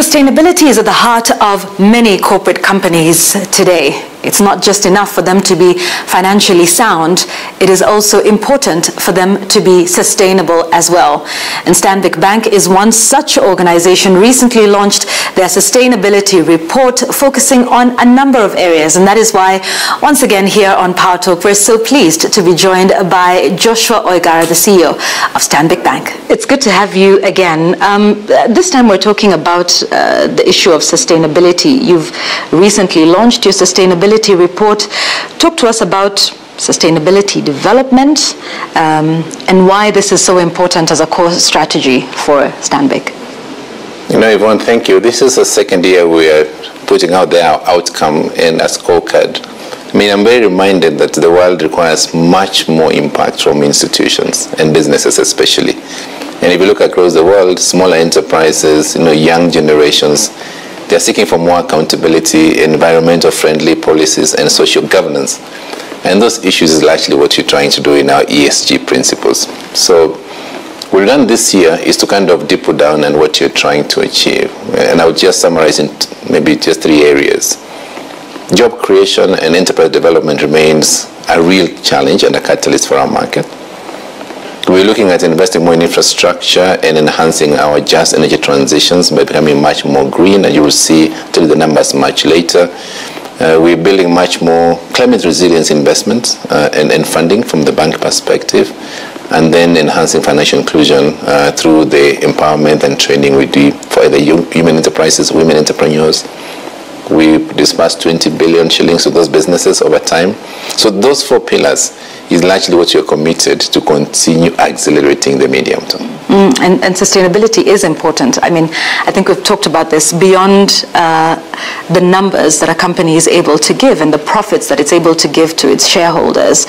Sustainability is at the heart of many corporate companies today. It's not just enough for them to be financially sound, it is also important for them to be sustainable as well. And Stanbic Bank is one such organization, recently launched their sustainability report focusing on a number of areas. And that is why, once again here on Power Talk, we're so pleased to be joined by Joshua Oigara, the CEO of Stanbic Bank. It's good to have you again. This time we're talking about the issue of sustainability. You've recently launched your sustainability report. Talk to us about sustainability development and why this is so important as a core strategy for Stanbic. Yvonne, thank you. This is the second year we are putting out the outcome in a scorecard. I'm very reminded that the world requires much more impact from institutions and businesses especially. And if you look across the world, smaller enterprises, young generations, they're seeking for more accountability, environmental friendly policies, and social governance. And those issues is largely what you're trying to do in our ESG principles. So what we've done this year is to kind of deep down on what you're trying to achieve. And I'll just summarize in maybe just 3 areas. Job creation and enterprise development remains a real challenge and a catalyst for our market. We're looking at investing more in infrastructure and enhancing our just energy transitions by becoming much more green, and you will see tell the numbers much later. We're building much more climate resilience investments and funding from the bank perspective, and then enhancing financial inclusion through the empowerment and training we do for either human enterprises, women entrepreneurs. We disbursed 20 billion shillings to those businesses over time. So those 4 pillars is largely what you're committed to continue accelerating the medium term. And sustainability is important. I think we've talked about this beyond the numbers that a company is able to give and the profits that it's able to give to its shareholders.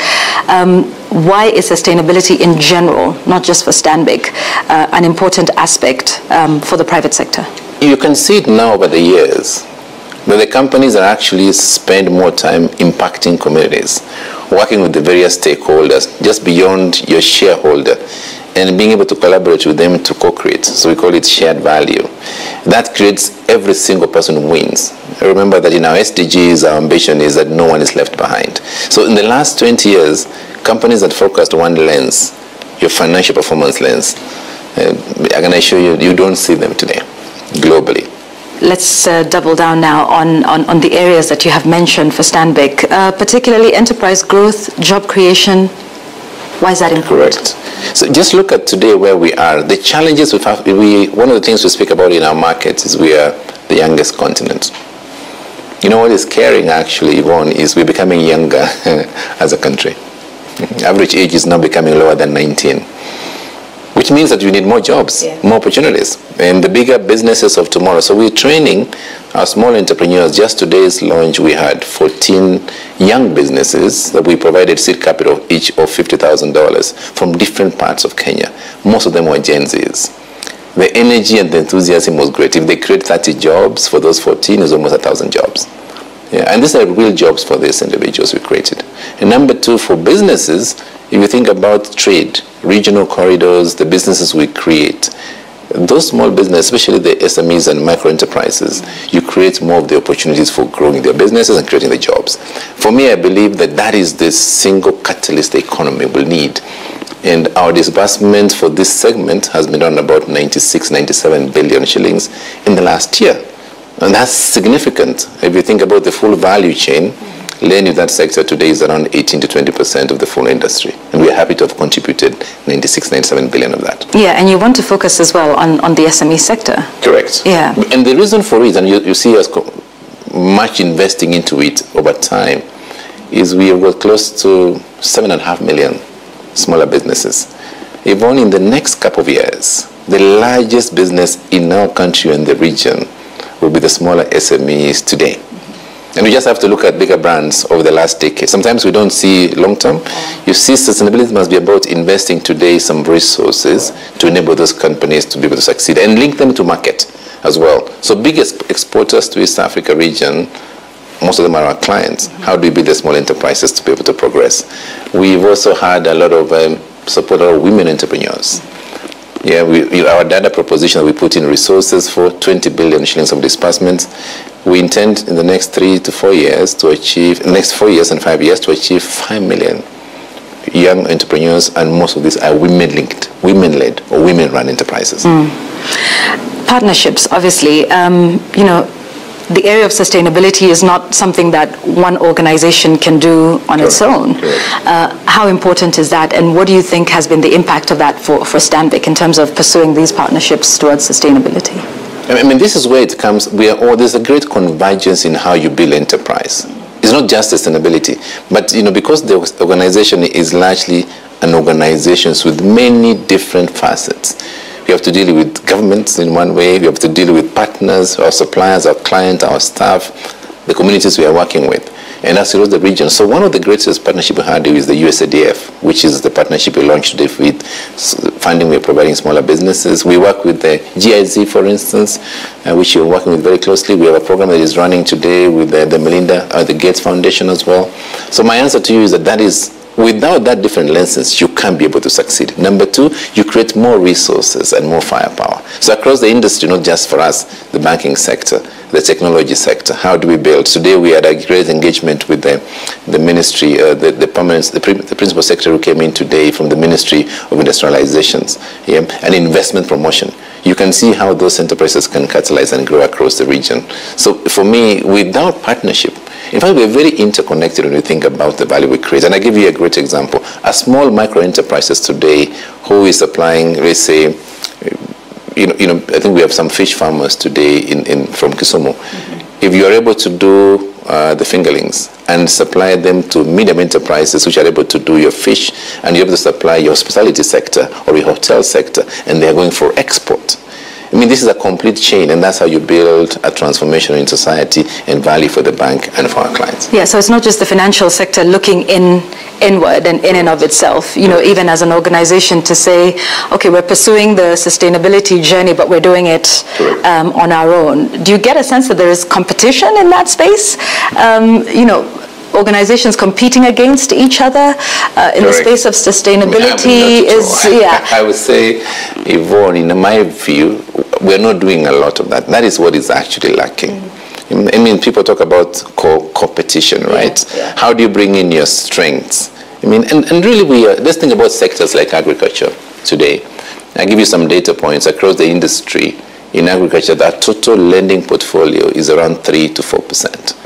Why is sustainability in general, not just for Stanbic, an important aspect for the private sector? You can see it now over the years that the companies that actually spend more time impacting communities, working with the various stakeholders, just beyond your shareholder, and being able to collaborate with them to co-create. So we call it shared value. That creates every single person wins. Remember that in our SDGs, our ambition is that no one is left behind. So in the last 20 years, companies that focused one lens, your financial performance lens, I can assure you, you don't see them today, globally. Let's double down now on the areas that you have mentioned for Stanbic, particularly enterprise growth, job creation. Why is that important? Correct. So just look at today where we are. The challenges one of the things we speak about in our markets is we are the youngest continent. What is caring actually, Yvonne, is we're becoming younger as a country. Average age is now becoming lower than 19. Which means that you need more jobs, more opportunities, and the bigger businesses of tomorrow. So we're training our small entrepreneurs. Just today's launch, we had 14 young businesses that we provided seed capital each of $50,000 from different parts of Kenya. Most of them were Gen Zs. The energy and the enthusiasm was great. If they create 30 jobs for those 14, it's almost 1,000 jobs. And these are real jobs for these individuals we created. And number 2, for businesses, if you think about trade, regional corridors, the businesses we create, those small businesses, especially the SMEs and micro enterprises, you create more of the opportunities for growing their businesses and creating the jobs. For me, I believe that that is the single catalyst the economy will need. And our disbursement for this segment has been around about 97 billion shillings in the last year. And that's significant. If you think about the full value chain, lending in that sector today is around 18 to 20% of the full industry. And we're happy to have contributed 97 billion of that. Yeah, and you want to focus as well on the SME sector. Correct. Yeah. And the reason for it, and you see us much investing into it over time, is we have got close to 7.5 million smaller businesses. If only in the next couple of years, the largest business in our country and the region will be the smaller SMEs today. And we just have to look at bigger brands over the last decade. Sometimes we don't see long-term. You see, sustainability must be about investing today some resources to enable those companies to be able to succeed and link them to market as well. So biggest exporters to East Africa region, most of them are our clients. How do we build the small enterprises to be able to progress? We've also had a lot of support of women entrepreneurs. Yeah, our data proposition, we put in resources for 20 billion shillings of disbursements. We intend in the next 3 to 4 years to achieve, in the next 4 years and 5 years, to achieve 5 million young entrepreneurs, and most of these are women-linked, women-led or women-run enterprises. Partnerships, obviously, you know, the area of sustainability is not something that one organization can do on its own. How important is that, and what do you think has been the impact of that for Stanbic in terms of pursuing these partnerships towards sustainability? I mean, this is where it comes. There's a great convergence in how you build enterprise. It's not just sustainability, but you know, because the organization is largely an organization with many different facets. We have to deal with governments in one way. We have to deal with partners, our suppliers, our clients, our staff, the communities we are working with, and as well as the region. So one of the greatest partnerships we had is the USADF, which is the partnership we launched today with funding we're providing smaller businesses. We work with the GIZ, for instance, which you're working with very closely. We have a program that is running today with the Melinda, the Gates Foundation as well. So my answer to you is that is, without that different lenses, you can't be able to succeed. Number two, you create more resources and more firepower. So across the industry, not just for us, the banking sector, the technology sector, how do we build? Today we had a great engagement with the ministry, the principal secretary who came in today from the Ministry of Industrializations, and investment promotion. You can see how those enterprises can catalyze and grow across the region. So for me, without partnership, in fact, we're very interconnected when we think about the value we create. And I give you a great example. A small micro enterprises today who is supplying, let's say, I think we have some fish farmers today from Kisumu. If you're able to do the fingerlings and supply them to medium enterprises which are able to do your fish, and you're able to supply your hospitality sector or your hotel sector, and they're going for export. I mean, this is a complete chain, and that's how you build a transformation in society and value for the bank and for our clients. Yeah, so it's not just the financial sector looking inward and in and of itself, you know, even as an organization to say, okay, we're pursuing the sustainability journey, but we're doing it on our own. Do you get a sense that there is competition in that space? You know, organizations competing against each other in the space of sustainability I would say, Yvonne, in my view, we're not doing a lot of that. That is what is actually lacking. I mean, people talk about competition, right? How do you bring in your strengths? I mean, and really let's think about sectors like agriculture today. I'll give you some data points across the industry. In agriculture, that total lending portfolio is around 3 to 4%.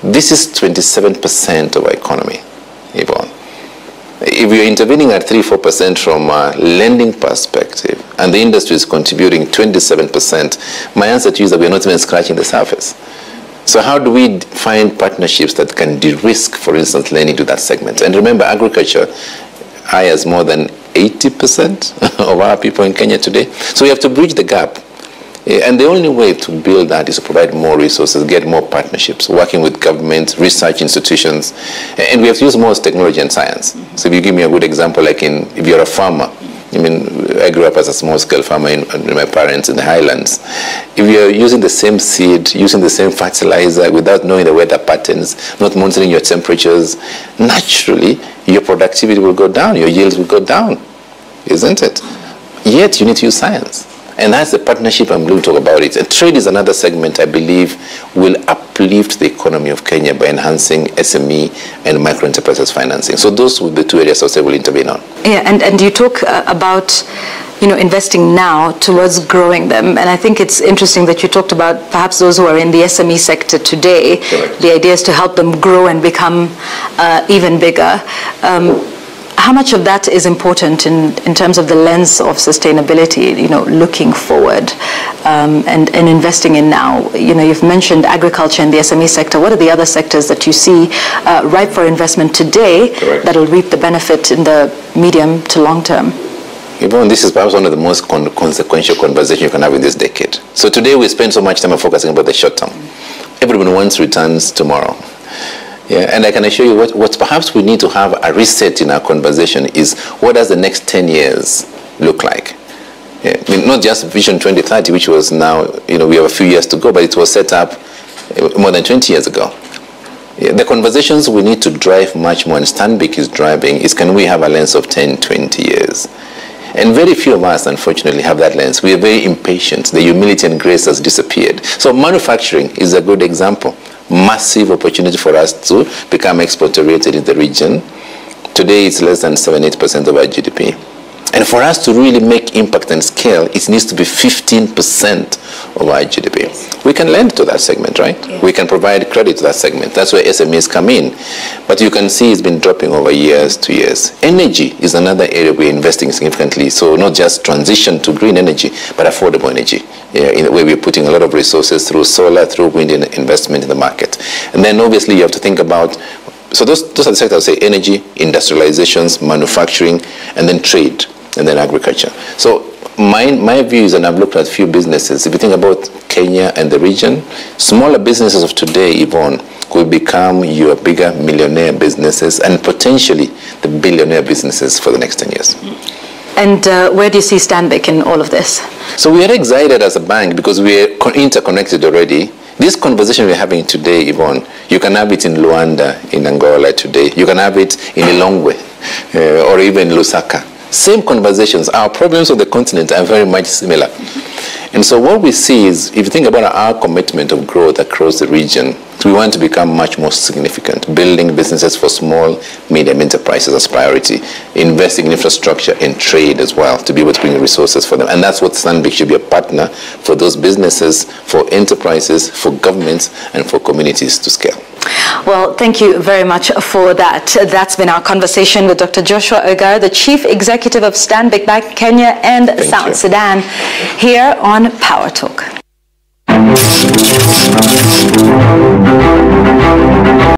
This is 27% of our economy, Yvonne. If you're intervening at 3-4% from a lending perspective, and the industry is contributing 27%, my answer to you is that we're not even scratching the surface. So how do we find partnerships that can de-risk, for instance, lending to that segment? And remember, agriculture hires more than 80% of our people in Kenya today. So we have to bridge the gap. And the only way to build that is to provide more resources, get more partnerships, working with government, research institutions, and we have to use more technology and science. So if you give me a good example, like if you're a farmer, I mean, I grew up as a small-scale farmer with my parents in the highlands. If you're using the same seed, using the same fertilizer without knowing the weather patterns, not monitoring your temperatures, naturally, your productivity will go down, your yields will go down, isn't it? Yet, you need to use science. And that's the partnership I'm going to talk about it. And trade is another segment I believe will uplift the economy of Kenya by enhancing SME and micro enterprises financing. So those will be two areas I say will intervene on. Yeah, and you talk about, you know, investing now towards growing them. And I think it's interesting that you talked about perhaps those who are in the SME sector today. Correct. The idea is to help them grow and become even bigger. How much of that is important in terms of the lens of sustainability, you know, looking forward and investing in now? You know, you've mentioned agriculture and the SME sector. What are the other sectors that you see ripe for investment today that will reap the benefit in the medium to long term? Yvonne, this is perhaps one of the most consequential conversations you can have in this decade. So today we spend so much time focusing about the short term. Everyone wants returns tomorrow. Yeah, and I can assure you what perhaps we need to have a reset in our conversation is what does the next 10 years look like? Yeah, I mean, not just Vision 2030, which was now, you know, we have a few years to go, but it was set up more than 20 years ago. Yeah, the conversations we need to drive much more, and Stanbic is driving, is can we have a lens of 10, 20 years? And very few of us, unfortunately, have that lens. We are very impatient. The humility and grace has disappeared. So manufacturing is a good example. Massive opportunity for us to become export-oriented in the region. Today, it's less than 7-8% of our GDP. And for us to really make impact and scale, it needs to be 15% of our GDP. We can lend to that segment, right? Yeah. We can provide credit to that segment. That's where SMEs come in. But you can see it's been dropping over years to years. Energy is another area we're investing significantly. So not just transition to green energy, but affordable energy. Yeah, in a way we're putting a lot of resources through solar, through wind investment in the market. And then obviously you have to think about, so those are the sectors, I would say, energy, industrializations, manufacturing, and then trade, and then agriculture. So my view is, and I've looked at a few businesses, if you think about Kenya and the region, smaller businesses of today, Yvonne, could become your bigger millionaire businesses and potentially the billionaire businesses for the next 10 years. And where do you see Stanbic in all of this? So we are excited as a bank because we are interconnected already. This conversation we're having today, Yvonne, you can have it in Luanda, in Angola today. You can have it in Lilongwe or even Lusaka. Same conversations. Our problems of the continent are very much similar. And so what we see is, if you think about our commitment of growth across the region, we want to become much more significant, building businesses for small, medium enterprises as priority, investing in infrastructure and trade as well to be able to bring resources for them. And that's what Stanbic should be, a partner for those businesses, for enterprises, for governments, and for communities to scale. Well, thank you very much for that. That's been our conversation with Dr. Joshua Oigara, the Chief Executive of Stanbic Bank, Kenya and South Sudan, here on Power Talk.